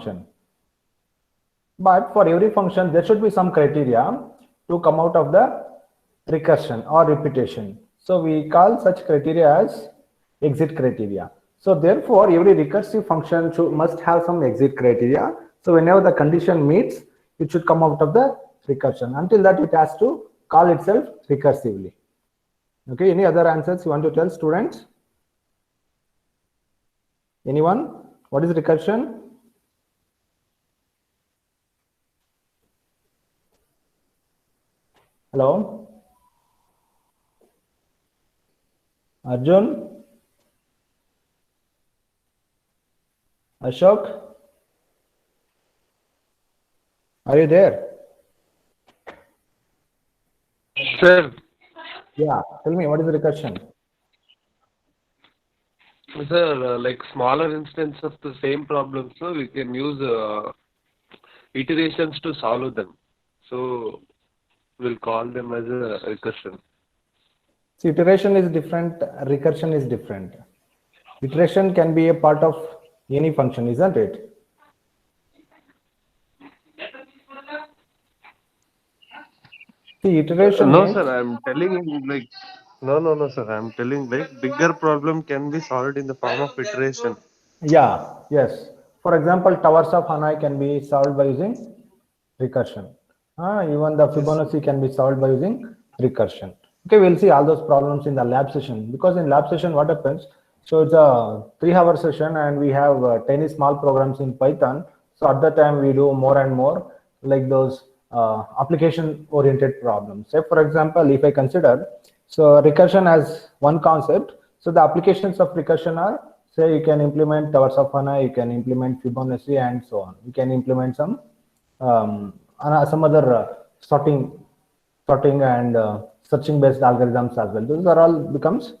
function. But for every function, there should be some criteria to come out of the recursion or repetition. So we call such criteria as exit criteria. So therefore, every recursive function must have some exit criteria. So whenever the condition meets, it should come out of the recursion. Until that, it has to call itself recursively. Okay, any other answers you want to tell, students? Anyone? What is recursion? Hello? Arjun? Ashok? Are you there? Sir. Yeah, tell me, what is recursion? Sir, like smaller instance of the same problem, so we can use iterations to solve them. So we'll call them as a recursion. So iteration is different, recursion is different. Iteration can be a part of any function, isn't it? See, iteration No, means, sir, I'm telling you like no, sir. I'm telling like bigger problem can be solved in the form of iteration. yeah, yes. For example, towers of Hanoi can be solved by using recursion. Even the Fibonacci can be solved by using recursion. Okay, we'll see all those problems in the lab session, because in lab session what happens, so it's a 3-hour session and we have 10 small programs in Python. So at that time we do more and more like those application oriented problems. Say for example, if I consider, so recursion as one concept, so the applications of recursion are, say you can implement towers of Hanoi, you can implement Fibonacci and so on. You can implement some other sorting and searching based algorithms as well. Those are all becomes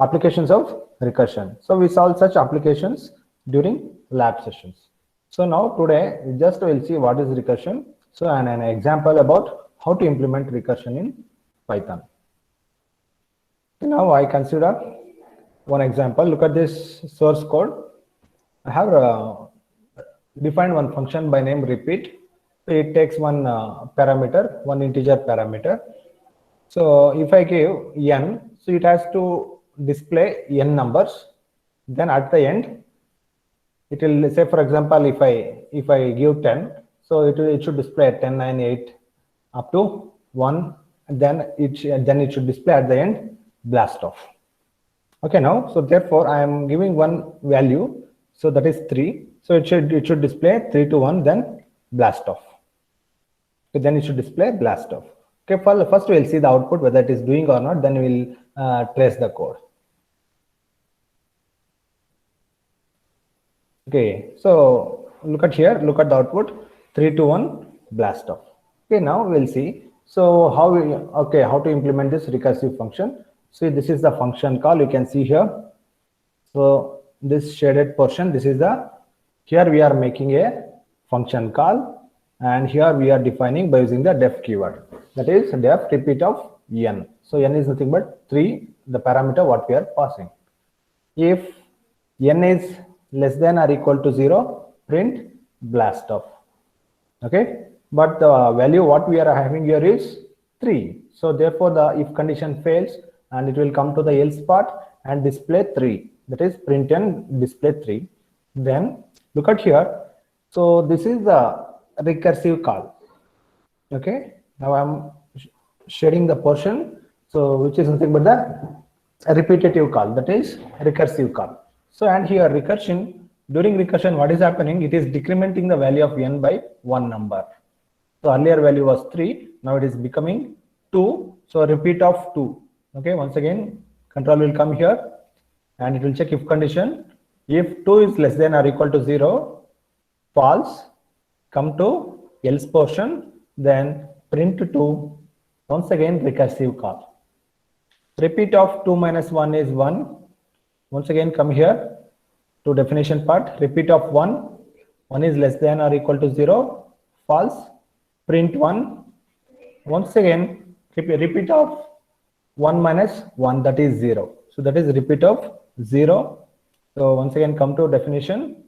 applications of recursion. So we solve such applications during lab sessions. So now today just will see what is recursion. So an example about how to implement recursion in Python. Now I consider one example. Look at this source code. I have defined one function by name repeat. It takes one parameter, one integer parameter. So if I give n, so it has to display n numbers. Then at the end, it will say, for example, if I give 10, so it should display 10, 9, 8 up to 1, and then it should display at the end blast off. Okay, now so therefore I am giving one value, so that is 3. So it should display 3 to 1, then blast off. So then it should display blast off. Okay, first we'll see the output whether it is doing or not, then we'll trace the code. Okay, so look at here, look at the output, 3 to 1 blast off. Okay, now we'll see. So how to implement this recursive function. So this is the function call, you can see here. So this shaded portion, this is here we are making a function call, and here we are defining by using the def keyword, that is def repeat of n. So n is nothing but 3, the parameter what we are passing. If n is less than or equal to 0, print blast off. Okay, but the value what we are having here is 3. So therefore the if condition fails, and it will come to the else part and display 3, that is print and display 3. Then look at here, so this is the recursive call. Okay, now I'm shading the portion, so which is nothing but the repetitive call, that is recursive call. So and here recursion, during recursion what is happening, it is decrementing the value of n by one number. So earlier value was 3, now it is becoming 2, so repeat of 2. Okay, once again control will come here and it will check if condition. If 2 is less than or equal to 0, false, come to else portion, then print 2, once again recursive call. Repeat of 2 minus 1 is 1, once again come here to definition part, repeat of 1 is less than or equal to 0, false, print 1, once again repeat of 1 minus 1, that is 0. So that is repeat of 0. So once again come to definition.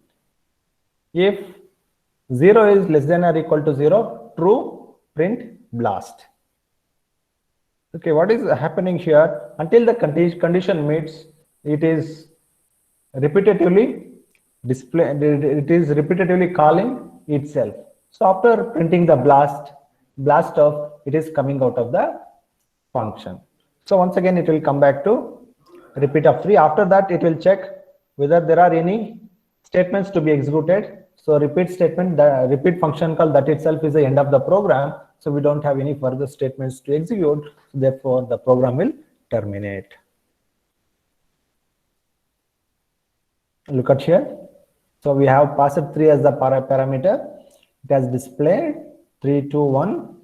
If 0 is less than or equal to 0, true, print blast. Okay, what is happening here? Until the condition meets, it is repetitively display, it is repetitively calling itself. So after printing the blast off, it is coming out of the function. So once again, it will come back to repeat of 3. After that, it will check whether there are any statements to be executed. So repeat statement, the repeat function call, that itself is the end of the program. So we don't have any further statements to execute. Therefore, the program will terminate. Look at here. So we have passed 3 as the parameter. It has displayed 3, 2, 1.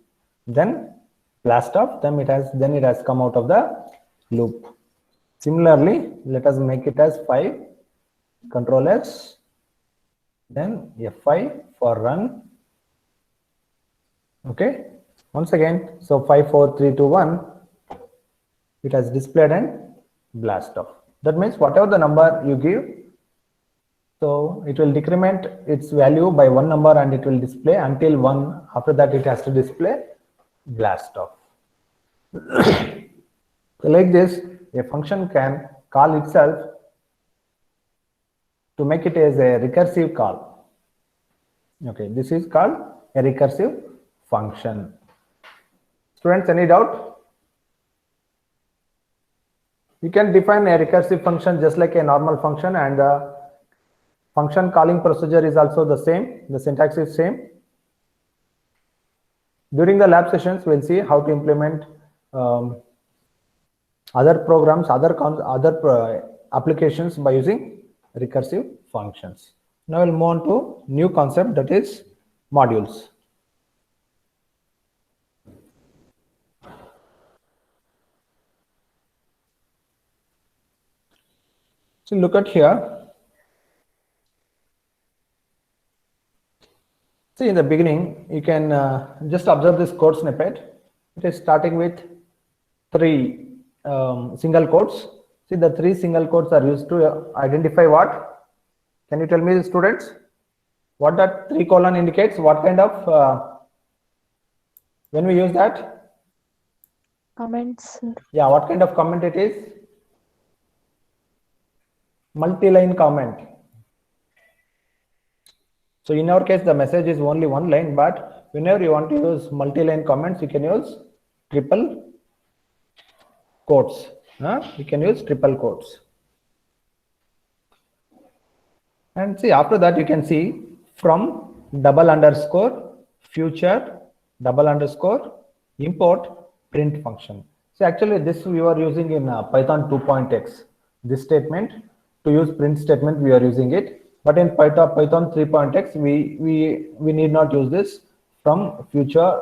Then blast off. Then it has come out of the loop. Similarly, let us make it as 5. Control S. Then F5 for run. Okay. Once again, so 5, 4, 3, 2, 1. It has displayed and blast off. That means whatever the number you give, so it will decrement its value by 1 number and it will display until 1. After that, it has to display blast off. So like this, a function can call itself to make it as a recursive call. Okay, this is called a recursive function. Students, any doubt? You can define a recursive function just like a normal function, and the function calling procedure is also the same. The syntax is same. During the lab sessions, we'll see how to implement other programs, other applications by using recursive functions. Now we'll move on to new concept, that is modules. So look at here. See, in the beginning, you can just observe this code snippet. It is starting with 3 single quotes. See, the 3 single quotes are used to identify what? Can you tell me, students, what that 3 colon indicates? What kind of, when we use that? Comments, sir. Yeah, what kind of comment it is? Multi-line comment. So in our case, the message is only 1 line, but whenever you want to use multi-line comments, you can use triple quotes. You can use triple quotes. And see, after that, you can see from double underscore future double underscore import print function. So actually, this we are using in Python 2.x. This statement, to use print statement, we are using it. But in Python 3.x, we need not use this from future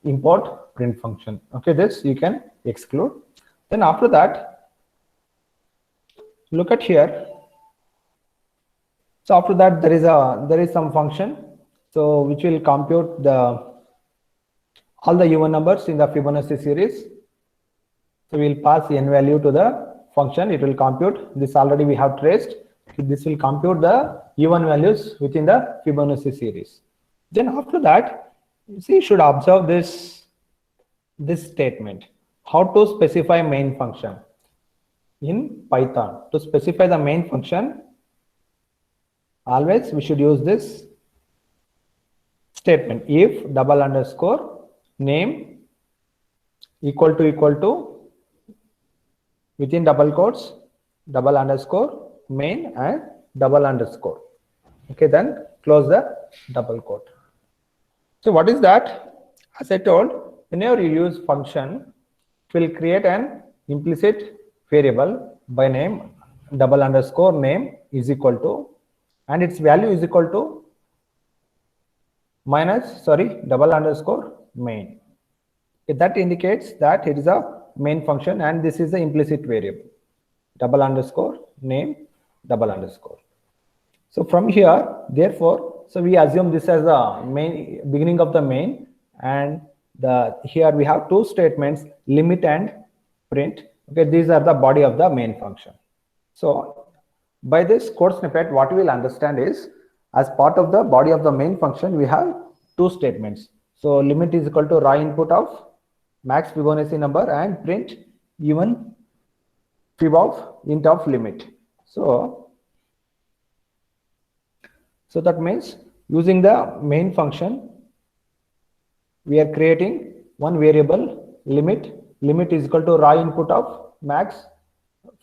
import print function. Okay, this you can exclude. Then after that, look at here. So after that, there is some function, so which will compute all the even numbers in the Fibonacci series. So we will pass n value to the function. It will compute this. Already we have traced. This will compute the even values within the Fibonacci series. Then after that, you see, you should observe this statement. How to specify main function in Python? To specify the main function, always we should use this statement: if double underscore name equal to within double quotes double underscore main and double underscore. Okay, then close the double quote. So what is that? As I told, whenever you use function, it will create an implicit variable by name double underscore name is equal to, and its value is equal to double underscore main. Okay, that indicates that it is a main function, and this is the implicit variable double underscore name double underscore. So from here, therefore, so we assume this as the main beginning of the main, and here we have 2 statements, limit and print. Okay, these are the body of the main function. So by this code snippet, what we will understand is as part of the body of the main function, we have two statements. So limit is equal to raw input of max Fibonacci number and print even fib of int of limit. So that means using the main function, we are creating one variable limit. Limit is equal to raw input of max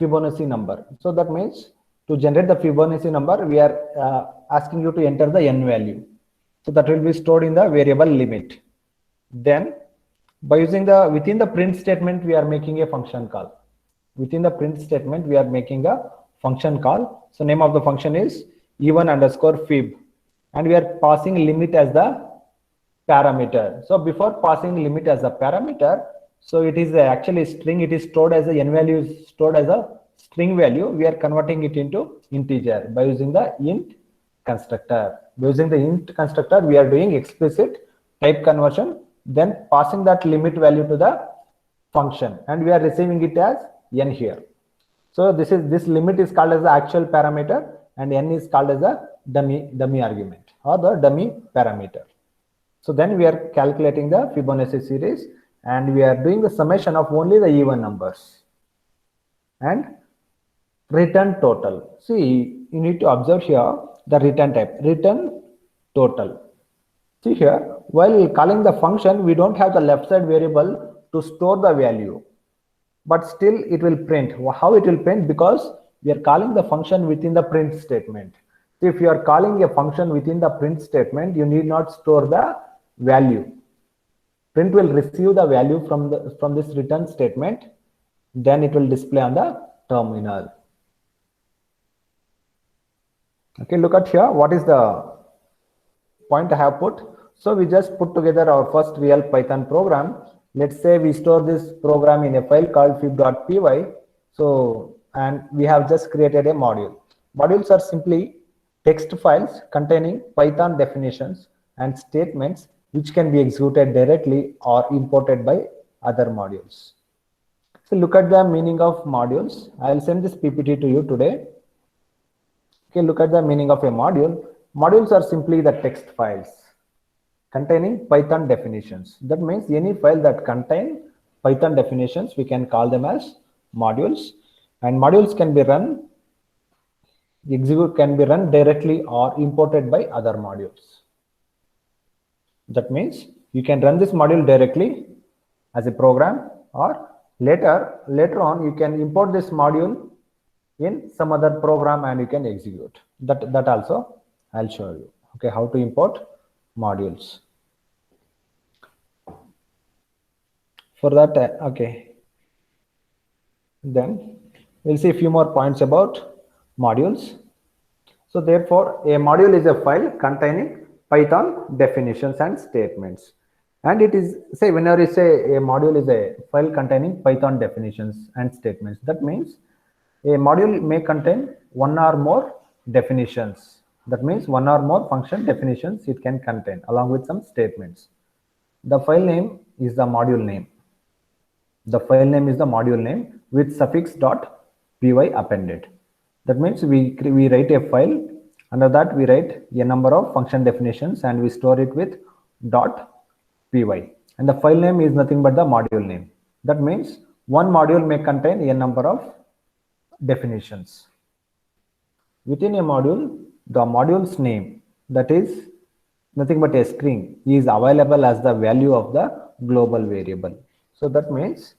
Fibonacci number. So that means to generate the Fibonacci number, we are asking you to enter the n value. So that will be stored in the variable limit. Then by using the within the print statement, we are making a function call. Within the print statement, we are making a function call. So name of the function is even underscore fib, and we are passing limit as the parameter. So before passing limit as a parameter, so it is actually string. It is stored as a n value is stored as a string value. We are converting it into integer by using the int constructor. By using the int constructor, we are doing explicit type conversion, then passing that limit value to the function, and we are receiving it as n here. So this limit is called as the actual parameter, and n is called as a dummy argument or the dummy parameter. So then we are calculating the Fibonacci series, and we are doing the summation of only the even numbers and return total. See, you need to observe here the return type, return total. See here, while calling the function, we don't have the left side variable to store the value, but still it will print. How it will print? Because we are calling the function within the print statement. So if you are calling a function within the print statement, you need not store the value. Print will receive the value from this return statement, then it will display on the terminal. Okay, look at here. What is the point I have put? So we just put together our first real Python program. Let's say we store this program in a file called fib.py. So, and we have just created a module. Modules are simply text files containing Python definitions and statements which can be executed directly or imported by other modules. So look at the meaning of modules. I'll send this PPT to you today. Okay, look at the meaning of a module. Modules are simply the text files containing Python definitions. That means any file that contain Python definitions, we can call them as modules. And modules can be run directly or imported by other modules. That means you can run this module directly as a program, or later on you can import this module in some other program and you can execute. That also I'll show you. Okay, how to import modules. For that, okay. Then we'll see a few more points about modules. So therefore, a module is a file containing Python definitions and statements. And it is, say, whenever you say a module is a file containing Python definitions and statements, that means a module may contain one or more definitions. That means one or more function definitions it can contain along with some statements. The file name is the module name. The file name is the module name with suffix .py appended. That means we write a file. Under that, we write a number of function definitions and we store it with .py. And the file name is nothing but the module name. That means one module may contain a number of definitions. Within a module, the module's name, that is nothing but a string, is available as the value of the global variable. So that means,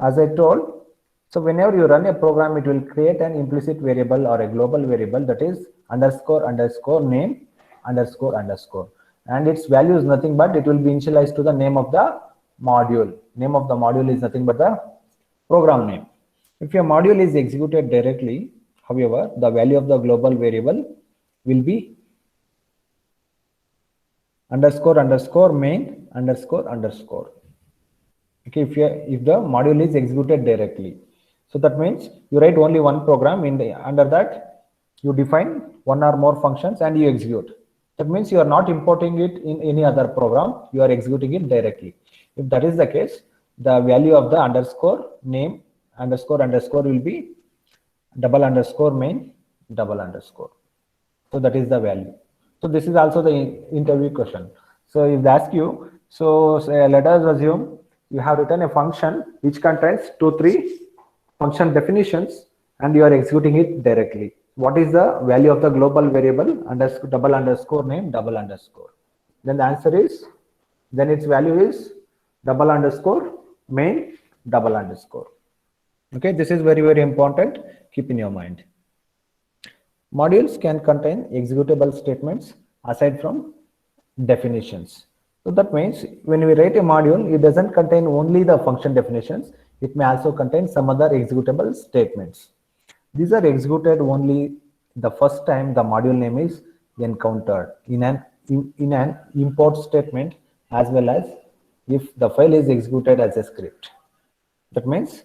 as I told, so whenever you run a program, it will create an implicit variable or a global variable, that is underscore underscore name underscore underscore, and its value is nothing but it will be initialized to the name of the module. Name of the module is nothing but the program name. If your module is executed directly, however, the value of the global variable will be underscore underscore main underscore underscore. Okay, if the module is executed directly. So that means you write only one program, under that you define one or more functions and you execute. That means you are not importing it in any other program, you are executing it directly. If that is the case, the value of the underscore name underscore underscore will be double underscore main double underscore. So that is the value. So this is also the interview question. So if they ask you, so say, let us assume you have written a function which contains 2-3 function definitions and you are executing it directly. What is the value of the global variable underscore double underscore name double underscore? Then the answer is, then its value is double underscore main double underscore. Okay, this is very, very important. Keep in your mind. Modules can contain executable statements aside from definitions. So that means when we write a module, it doesn't contain only the function definitions. It may also contain some other executable statements. These are executed only the first time the module name is encountered in an import statement, as well as if the file is executed as a script. That means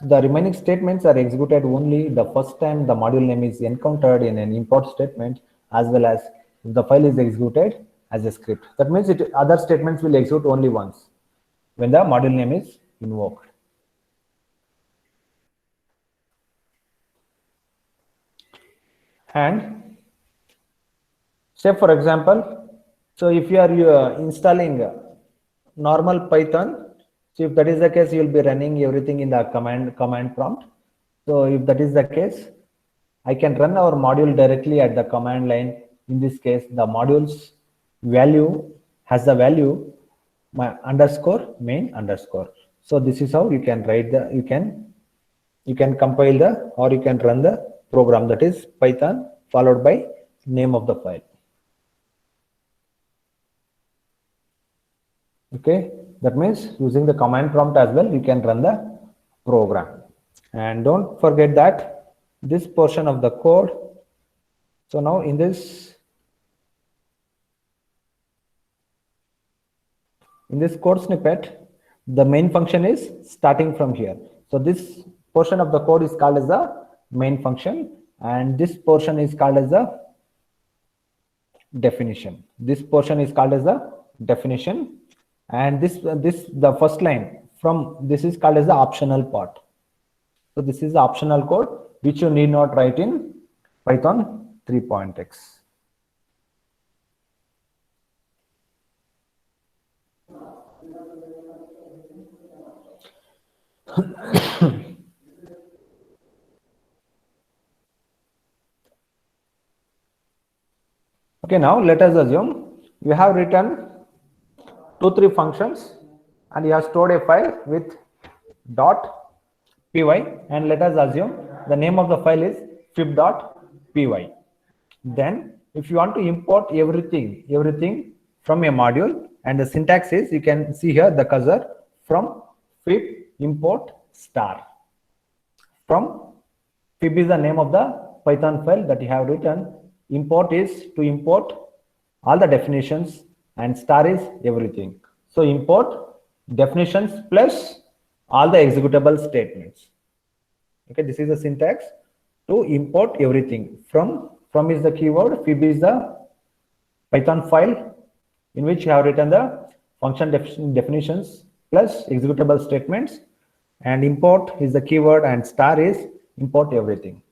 the remaining statements are executed only the first time the module name is encountered in an import statement, as well as if the file is executed as a script. That means other statements will execute only once when the module name is invoked. And say for example, so if you are installing normal Python, so if that is the case, you will be running everything in the command prompt. So if that is the case, I can run our module directly at the command line. In this case, the module's value has the value underscore main underscore. So this is how you can write the, you can compile the, or you can run the program, that is Python followed by name of the file. Okay, that means using the command prompt as well, you can run the program. And don't forget that this portion of the code. So now in this code snippet, the main function is starting from here. So this portion of the code is called as the main function, and this portion is called as the definition. This portion is called as the definition, and the first line from this is called as the optional part. So this is the optional code which you need not write in Python 3.x. Okay, now let us assume you have written 2-3 functions and you have stored a file with .py, and let us assume the name of the file is fib.py. Then if you want to import everything from a module, and the syntax is, you can see here the cursor, from fib import star. From fib is the name of the Python file that you have written. Import is to import all the definitions, and star is everything. So import definitions plus all the executable statements. Okay, this is the syntax to import everything. From is the keyword, fib is the Python file in which you have written the function definitions plus executable statements, and import is the keyword, and star is import everything.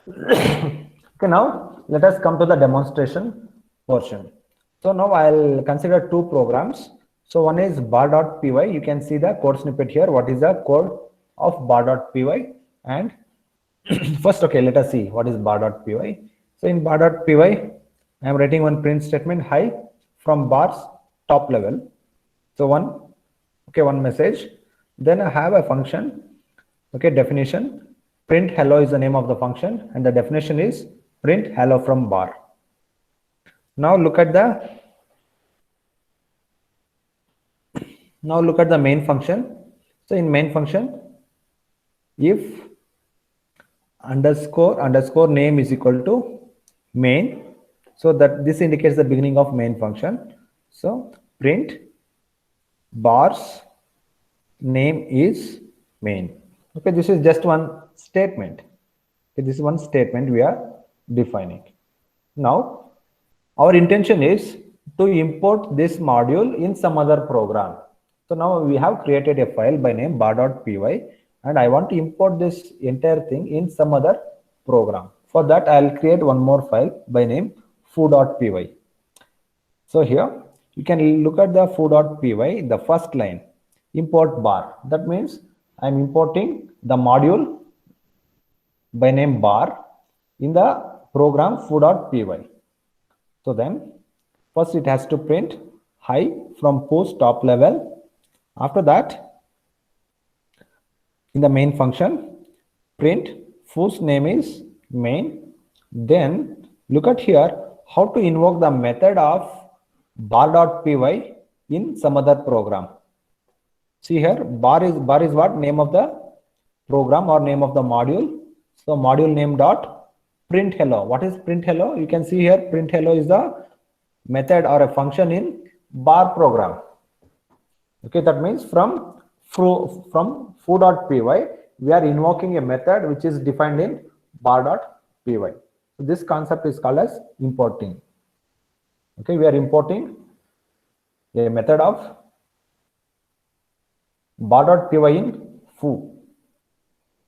Okay, now let us come to the demonstration portion. So now I'll consider two programs. So one is bar.py. You can see the code snippet here. What is the code of bar.py? And first, okay, let us see what is bar.py. So in bar.py, I am writing one print statement, hi, from bars top level. So one message. Then I have a function, okay, definition. Print hello is the name of the function, and the definition is print hello from bar. Now look at the main function. So in main function, if underscore name is equal to main, so that this indicates the beginning of main function. So print bars name is main. Okay, this is just one statement. Okay, this is one statement we are defining. Now our intention is to import this module in some other program. So now we have created a file by name bar.py, and I want to import this entire thing in some other program. For that, I'll create one more file by name foo.py. So here you can look at the foo.py, the first line, import bar. That means I'm importing the module by name bar in the program foo.py. So then first it has to print hi from post top level. After that, in the main function, print whose name is main. Then look at here how to invoke the method of bar.py in some other program. See here, bar is what? Name of the program or name of the module. So module name dot print hello. What is print hello? You can see here print hello is the method or a function in bar program. Okay, that means from foo.py we are invoking a method which is defined in bar.py. So this concept is called as importing. Okay, we are importing a method of bar.py in foo.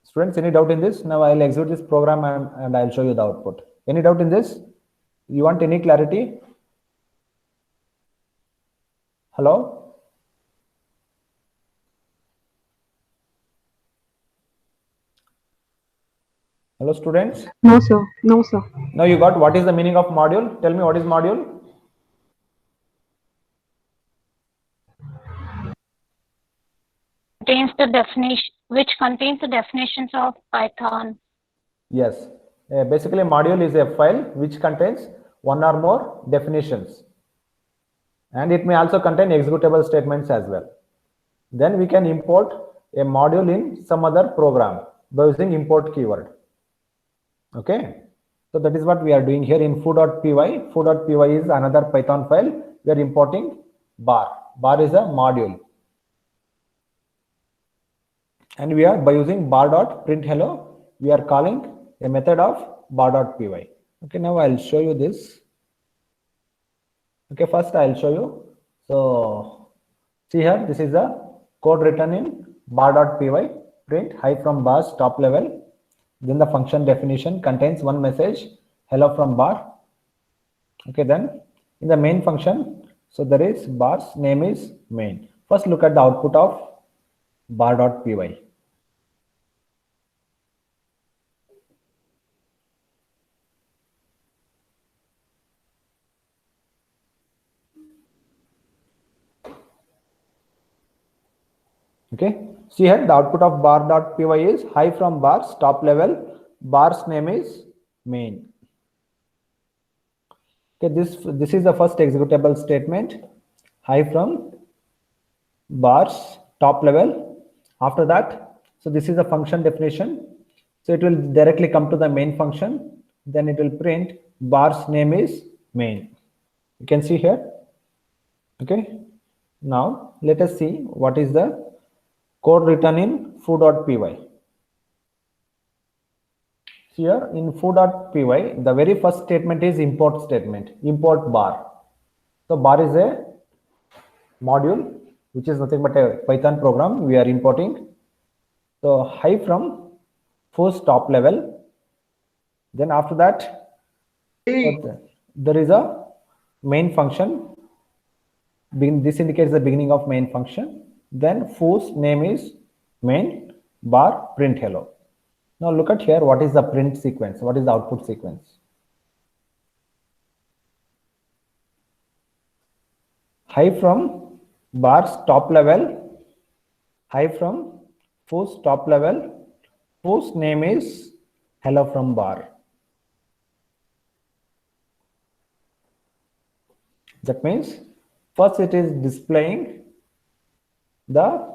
Students, any doubt in this? Now I'll execute this program and I'll show you the output. Any doubt in this? You want any clarity? Hello? Hello, students? No, sir. No, sir. Now you got what is the meaning of module? Tell me what is module? Contains the definition, which contains the definitions of Python. Yes. Basically, module is a file which contains one or more definitions. And it may also contain executable statements as well. Then we can import a module in some other program by using import keyword. Okay. So that is what we are doing here in foo.py. Foo.py is another Python file. We are importing bar. Bar is a module. And we are by using bar.println, we are calling a method of bar.py. Okay, now I'll show you this. Okay, first I'll show you. So see here, this is the code written in bar.py, print hi from bars top level. Then the function definition contains one message, hello from bar. Okay, then in the main function, so there is bar's name is main. First look at the output of bar.py. Okay, see here the output of bar.py is hi from bars top level, bar's name is main. Okay, this is the first executable statement, hi from bars top level. After that, so this is a function definition, so it will directly come to the main function, then it will print bar's name is main. You can see here. Okay, now let us see what is the code written in foo.py. Here in foo.py, the very first statement is import statement, import bar. So bar is a module which is nothing but a Python program we are importing. So hi from first top level. Then after that, there is a main function. This indicates the beginning of main function. Then whose name is main bar print hello. Now look at here, what is the print sequence? What is the output sequence? Hi from bars top level, hi from whose top level, whose name is hello from bar. That means first it is displaying the,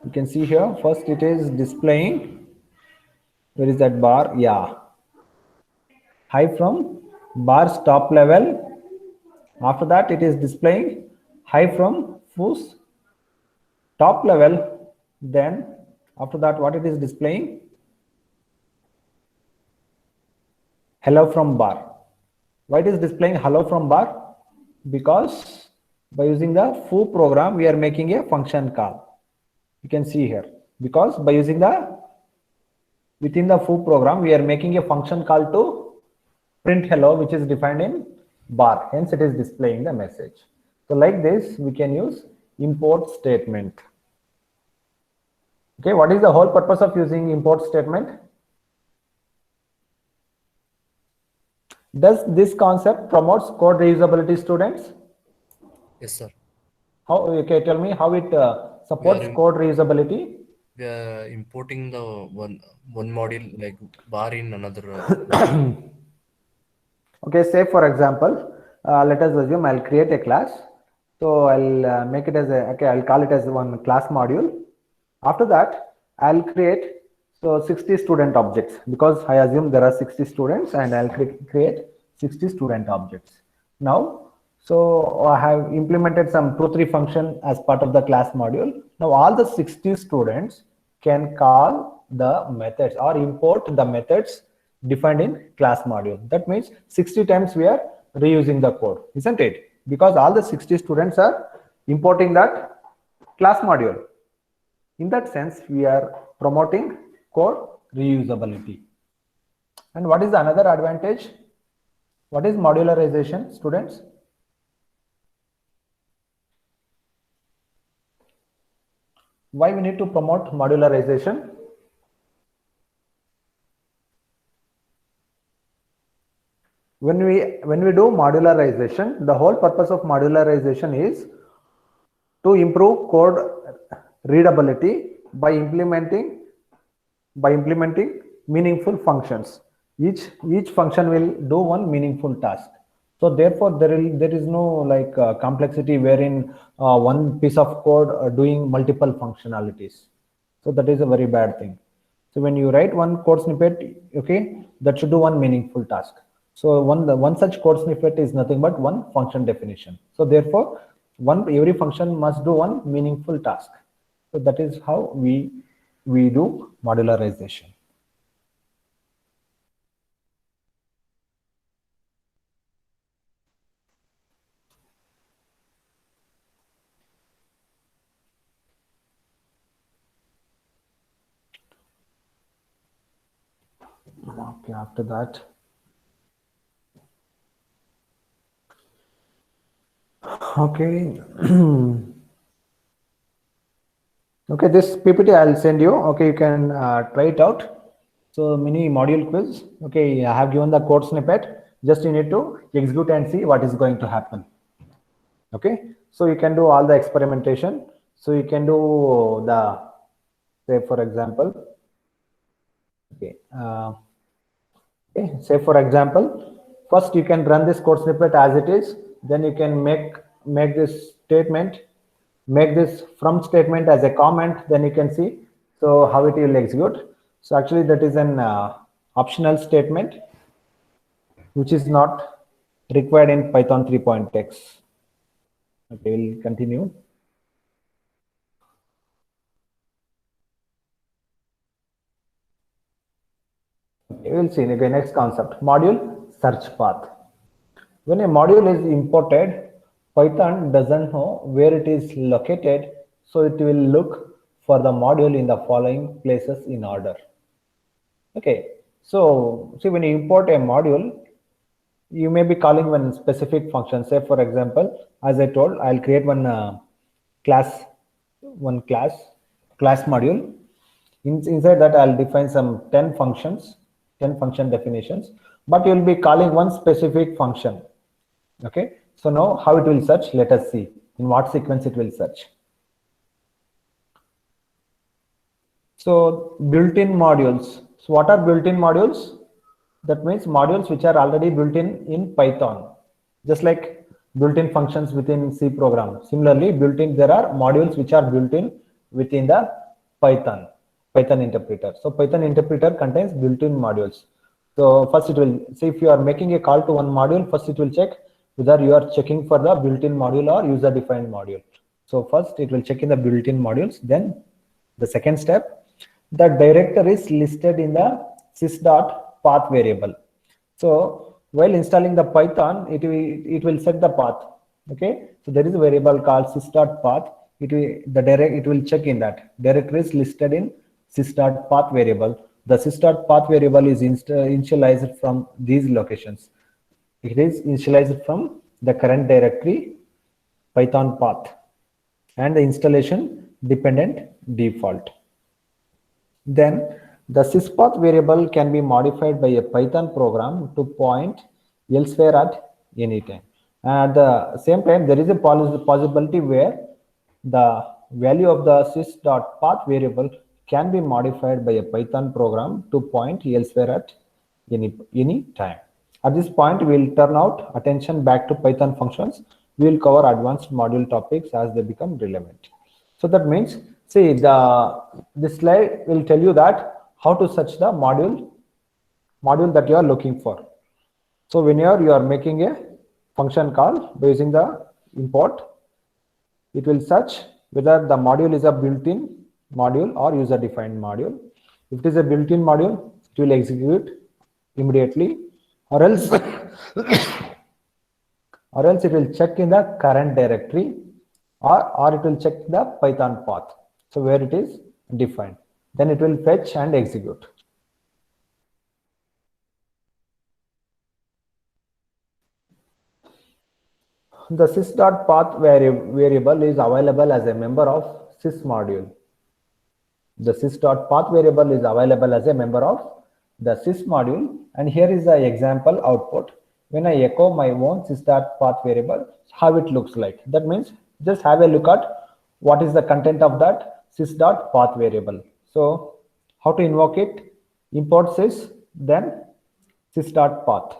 you can see here, first it is displaying, where is that bar? Yeah, hi from bar's top level. After that it is displaying hi from whose top level. Then after that, what it is displaying? Hello from bar. Why it is displaying hello from bar? Because by using the foo program, we are making a function call. You can see here, because by using the within the foo program, we are making a function called to print hello, which is defined in bar. Hence, it is displaying the message. So like this, we can use import statement. Okay, what is the whole purpose of using import statement? Does this concept promotes code reusability, students? Yes, sir. How, okay, tell me how it supports code reusability. We are importing the one module like bar in another. Okay, say for example, let us assume I'll create a class. So I'll make it as a, okay, I'll call it as one class module. After that, I'll create 60 student objects, because I assume there are 60 students, and I'll create 60 student objects. Now, so I have implemented some two-three function as part of the class module. Now all the 60 students can call the methods or import the methods defined in class module. That means 60 times we are reusing the code, isn't it? Because all the 60 students are importing that class module. In that sense, we are promoting code reusability. And what is another advantage? What is modularization, students? Why we need to promote modularization? When we do modularization, the whole purpose of modularization is to improve code readability by implementing meaningful functions. Each function will do one meaningful task. So therefore, there is no like complexity wherein one piece of code doing multiple functionalities. So that is a very bad thing. So when you write one code snippet, okay, that should do one meaningful task. So one such code snippet is nothing but one function definition. So therefore, every function must do one meaningful task. So that is how we do modularization. Okay, after that. Okay. Okay, this PPT I'll send you. Okay, you can try it out. So mini module quiz. Okay, I have given the code snippet. Just you need to execute and see what is going to happen. Okay, so you can do all the experimentation. So you can do the, say for example, okay, okay, say for example, first you can run this code snippet as it is. Then you can make this statement, make this from statement as a comment. Then you can see so how it will execute. So actually that is an optional statement which is not required in Python 3.x. Okay, we'll continue. Okay, we'll see. Okay, next concept, module search path. When a module is imported, Python doesn't know where it is located, so it will look for the module in the following places in order. Okay, so see, when you import a module, you may be calling one specific function. Say for example, as I told, I'll create one class module. Inside that, I'll define some 10 functions, 10 function definitions, but you'll be calling one specific function. Okay, so now how it will search, let us see in what sequence it will search. So built-in modules. So what are built-in modules? That means modules which are already built in Python, just like built-in functions within C program. Similarly, there are modules which are built-in within the Python interpreter. So Python interpreter contains built-in modules. So first it will see if you are making a call to one module, first it will check whether you are checking for the built-in module or user-defined module. So first it will check in the built-in modules. Then the second step, the directory is listed in the sys.path variable. So while installing the Python, it will set the path. Okay, so there is a variable called sys.path. It will check in that directory is listed in sys.path variable. The sys.path variable is initialized from these locations. It is initialized from the current directory Python path and the installation dependent default. Then the syspath variable can be modified by a Python program to point elsewhere at any time. And at the same time, there is a possibility where the value of the sys.path variable can be modified by a Python program to point elsewhere at any time. At this point, we'll turn out attention back to Python functions. We'll cover advanced module topics as they become relevant. So that means, see, this slide will tell you that how to search the module that you are looking for. So whenever you are making a function call by using the import, it will search whether the module is a built-in module or user-defined module. If it is a built-in module, it will execute immediately, or else or else it will check in the current directory, or it will check the Python path, so where it is defined. Then it will fetch and execute. The sys.path variable is available as a member of sys module. The sys.path variable is available as a member of the sys module, and here is the example output. When I echo my own sys.path variable, how it looks like. That means just have a look at what is the content of that sys.path variable. So how to invoke it? Import sys, then sys.path.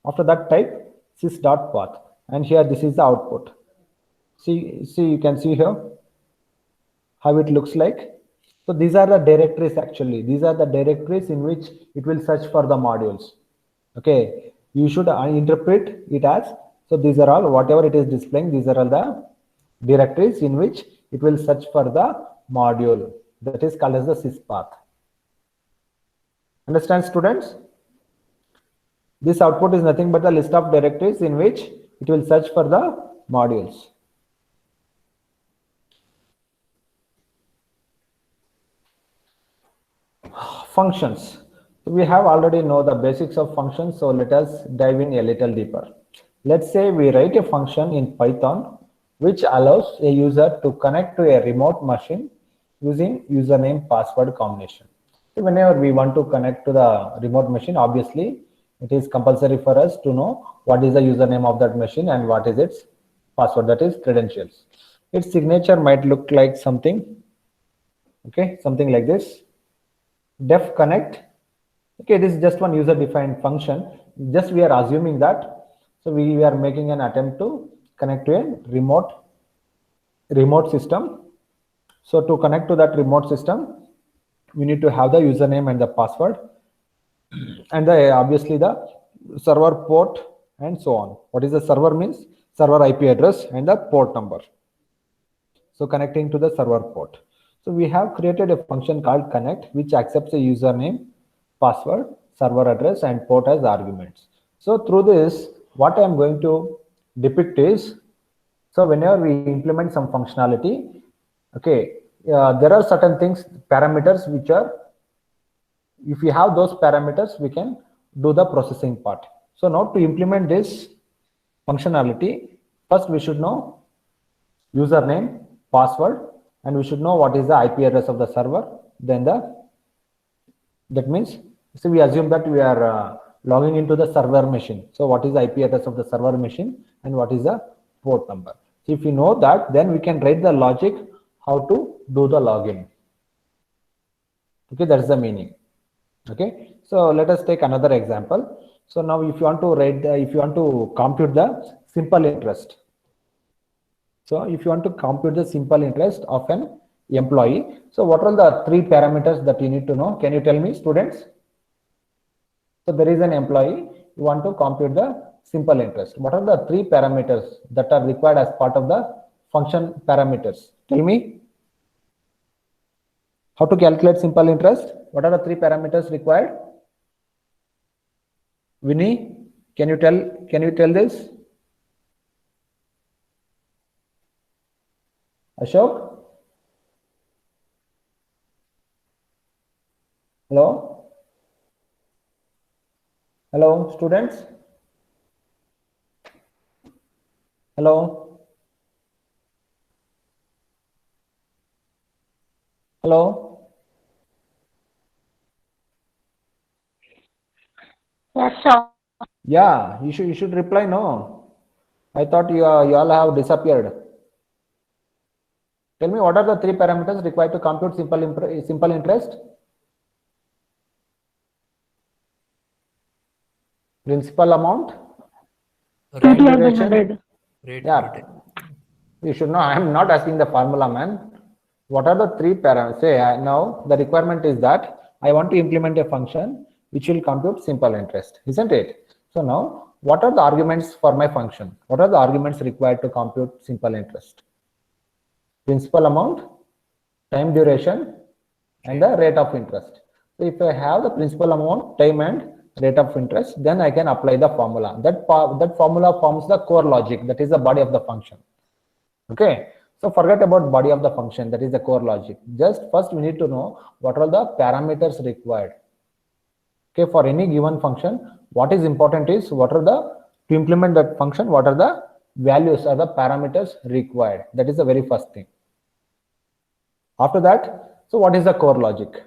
After that, type sys.path, and here this is the output. See, you can see here how it looks like. So these are the directories. Actually, these are the directories in which it will search for the modules. Okay, you should interpret it as, so these are all, whatever it is displaying, these are all the directories in which it will search for the module. That is called as the syspath. Understand, students? This output is nothing but a list of directories in which it will search for the modules. Functions. We have already know the basics of functions, so let us dive in a little deeper. Let's say we write a function in Python which allows a user to connect to a remote machine using username password combination. So whenever we want to connect to the remote machine, obviously it is compulsory for us to know what is the username of that machine and what is its password, that is credentials. Its signature might look like something, okay, something like this. Def connect. Okay, this is just one user defined function. Just we are assuming that, so we are making an attempt to connect to a remote system. So to connect to that remote system, we need to have the username and the password, and obviously the server port and so on. What is the server means? Server IP address and the port number. So connecting to the server port. So we have created a function called connect, which accepts a username, password, server address, and port as arguments. So through this, what I am going to depict is, so whenever we implement some functionality, okay, there are certain things, parameters, which are, if we have those parameters, we can do the processing part. So now to implement this functionality, first we should know username, password, and we should know what is the IP address of the server. Then that means, so we assume that we are logging into the server machine. So what is the IP address of the server machine and what is the port number? So if we know that, then we can write the logic how to do the login. Okay, that's the meaning. Okay, so let us take another example. So now if you want to if you want to compute the simple interest. So if you want to compute the simple interest of an employee, so what are the three parameters that you need to know? Can you tell me, students? So there is an employee, you want to compute the simple interest. What are the three parameters that are required as part of the function parameters? Tell me. How to calculate simple interest? What are the three parameters required? Vinny, can you tell this? Ashok? Hello? Hello, students. Hello. Hello. Yes, sir. Yeah, you should reply no. I thought you all have disappeared. Tell me what are the three parameters required to compute simple interest? Principal amount, time PTR by duration. 100. Rate Yeah, per day. you should know. I am not asking the formula, man. What are the three parameters? Say now the requirement is that I want to implement a function which will compute simple interest, isn't it? So now, what are the arguments for my function? What are the arguments required to compute simple interest? Principal amount, time duration, and the rate of interest. So if I have the principal amount, time, and rate of interest, then I can apply the formula. That formula forms the core logic, that is the body of the function. Okay, so forget about body of the function, that is the core logic. Just first we need to know what are the parameters required. Okay, for any given function, what is important is what are the, to implement that function, what are the values or the parameters required. That is the very first thing. After that, so what is the core logic?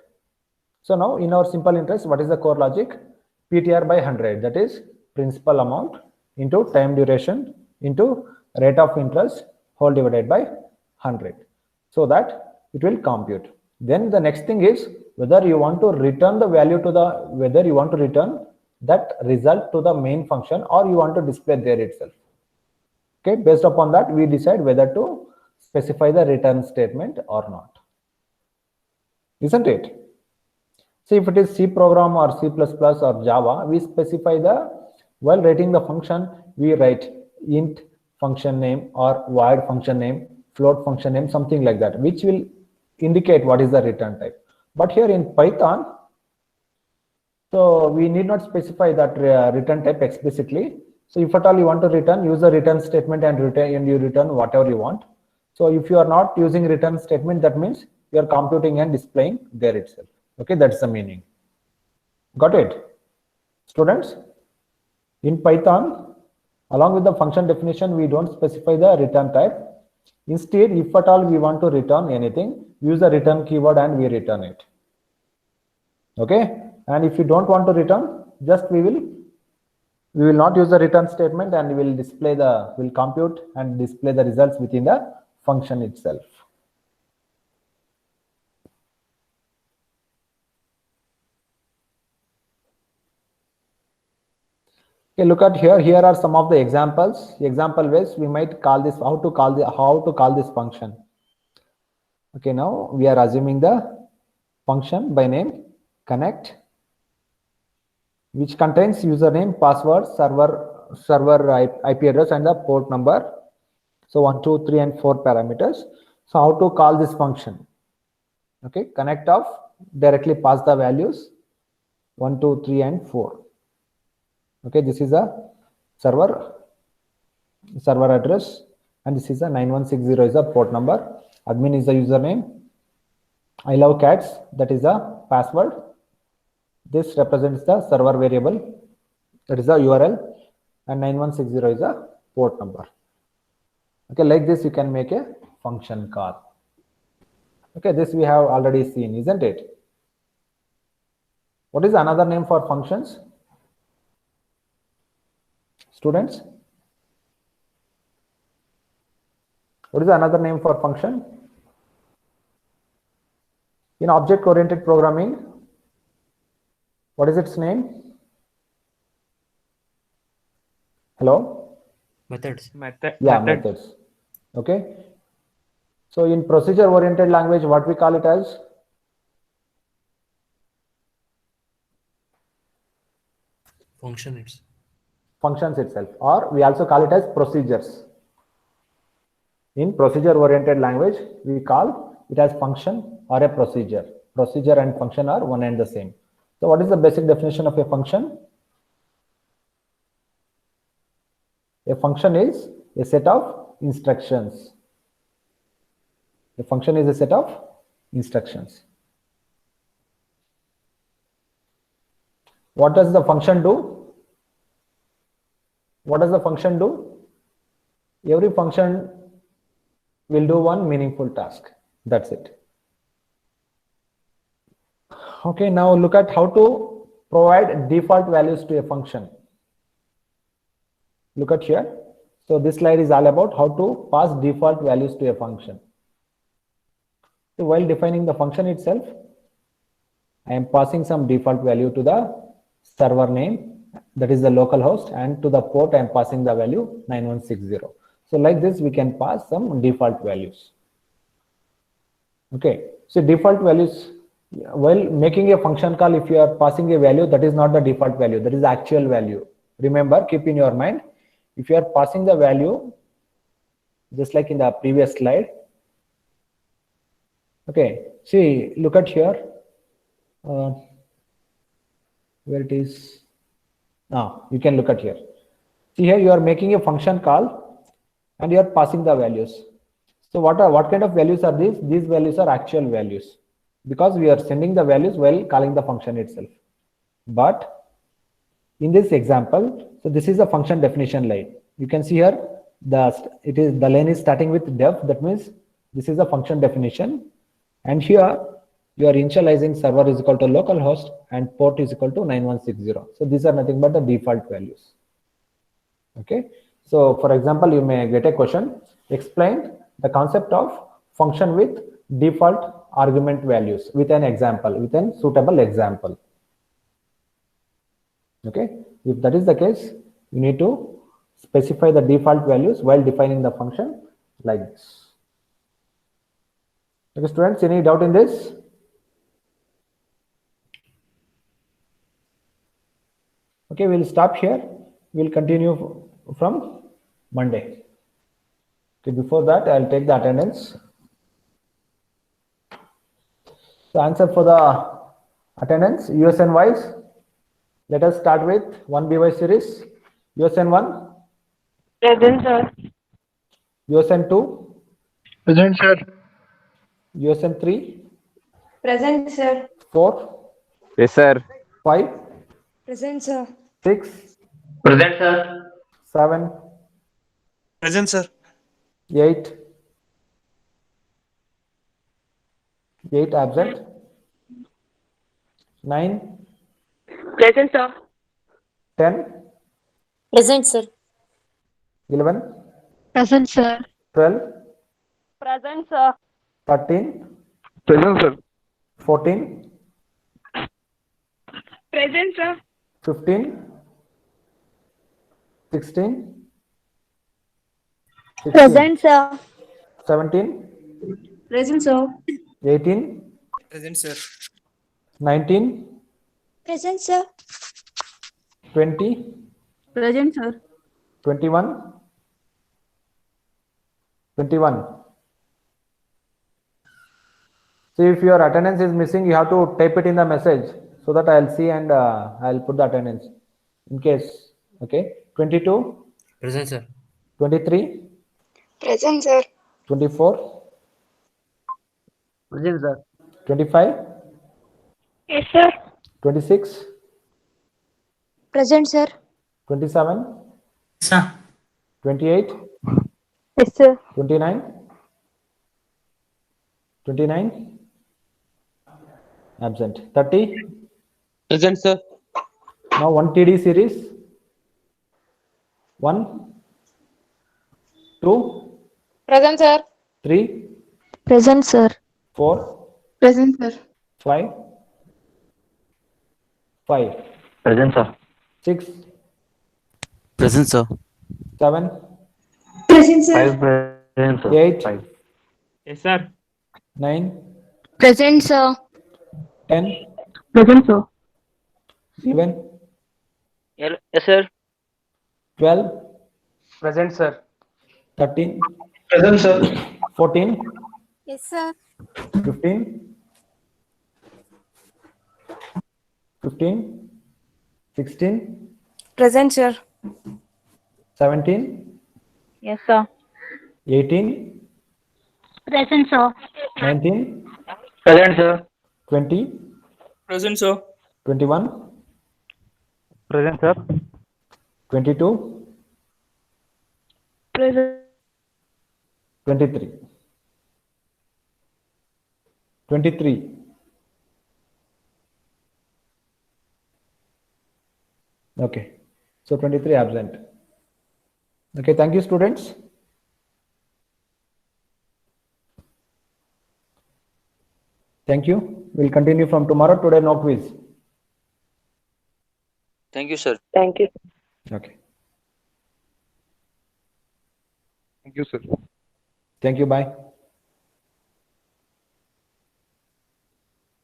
So now in our simple interest, what is the core logic? PTR by 100, that is principal amount into time duration into rate of interest whole divided by 100, so that it will compute. Then the next thing is whether you want to return the value to the, whether you want to return that result to the main function or you want to display there itself. Okay, based upon that we decide whether to specify the return statement or not, isn't it? See, if it is C program or C++ or Java, we specify the, while writing the function, we write int function name or void function name, float function name, something like that, which will indicate what is the return type. But here in Python, so we need not specify that return type explicitly. So if at all you want to return, use the return statement and you return whatever you want. So if you are not using return statement, that means you are computing and displaying there itself. Okay, that's the meaning. Got it, students? In Python, along with the function definition, we don't specify the return type. Instead, if at all we want to return anything, use the return keyword and we return it. Okay, and if you don't want to return, just we will not use the return statement and we will display the, will compute and display the results within the function itself. Okay, look at here. Here are some of the examples. Example ways we might call this, how to call this function. Okay, now we are assuming the function by name connect, which contains username, password, server IP address, and the port number. So 1, 2, 3, and 4 parameters. So how to call this function? Okay, connect of, directly pass the values 1, 2, 3, and 4. Okay, this is a server address, and this is a 9160 is a port number. Admin is the username. I love cats, that is a password. This represents the server variable, that is the URL, and 9160 is a port number. Okay, like this you can make a function call. Okay, this we have already seen, isn't it? What is another name for functions? Students, what is another name for function? In object-oriented programming, what is its name? Hello? Methods. Yeah, methods. Okay. So in procedure-oriented language, what we call it as? Functions. Functions itself, or we also call it as procedures. In procedure-oriented language, we call it as function or a procedure. Procedure and function are one and the same. So what is the basic definition of a function? A function is a set of instructions. A function is a set of instructions. What does the function do? What does the function do? Every function will do one meaningful task. That's it. Okay, now look at how to provide default values to a function. Look at here. So this slide is all about how to pass default values to a function. So while defining the function itself, I am passing some default value to the server name, that is the local host, and to the port I am passing the value 9160. So like this we can pass some default values. Okay, so default values, while making a function call, if you are passing a value, that is not the default value, that is the actual value. Remember, keep in your mind, if you are passing the value just like in the previous slide. Okay, see, look at here, where it is. Now you can look at here. See here, you are making a function call and you are passing the values. So what kind of values are these? These values are actual values, because we are sending the values while calling the function itself. But in this example, so this is a function definition line. You can see here the line is starting with def. That means this is a function definition, and here you are initializing server is equal to localhost and port is equal to 9160. So these are nothing but the default values. Okay, so for example, you may get a question, explain the concept of function with default argument values with an example, with a suitable example. Okay, if that is the case, you need to specify the default values while defining the function like this. Okay, students, any doubt in this? Okay, we'll stop here. We'll continue from Monday. Okay, before that, I'll take the attendance. So answer for the attendance, USN wise. Let us start with 1BY series. USN 1. Present, sir. USN 2. Present, sir. USN 3. Present, sir. 4. Yes, sir. 5. Present, sir. 6. Present, sir. 7. Present, sir. 8. 8 absent. 9. Present, sir. 10. Present, sir. 11. Present, sir. 12. Present, sir. 13. Present, sir. 14. Present, sir. 15. 16. 16. Present, sir. 17. Present, sir. 18. Present, sir. 19. Present, sir. 20. Present, sir. 21. 21. So if your attendance is missing, you have to type it in the message so that I'll see and I'll put the attendance in case. Okay. 22. Present, sir. 23. Present, sir. 24. Present, sir. 25. Yes, sir. 26. Present, sir. 27. Sir. 28. Yes, sir. 29. 29. Absent. 30. Present, sir. Now 1 TD series. 1. 2. Present, sir. 3. Present, sir. 4. Present, sir. 5. 5. Present, sir. 6. Present, sir. 7. Present, sir. Present, sir. 8. Yes, sir. 9. Present, sir. 10. Present, sir. 11. Yes, sir. 12. Present, sir. 13. Present, sir. 14. Yes, sir. 15. 15. 16. Present, sir. 17. Yes, sir. 18. Present, sir. 19. Present, sir. 20. Present, sir. 21. Present, sir. 22. Present. 23. 23. Okay. So 23 absent. Okay, thank you, students. Thank you. We'll continue from tomorrow. Today, no quiz. Thank you, sir. Thank you. Okay. Thank you, sir. Thank you. Bye.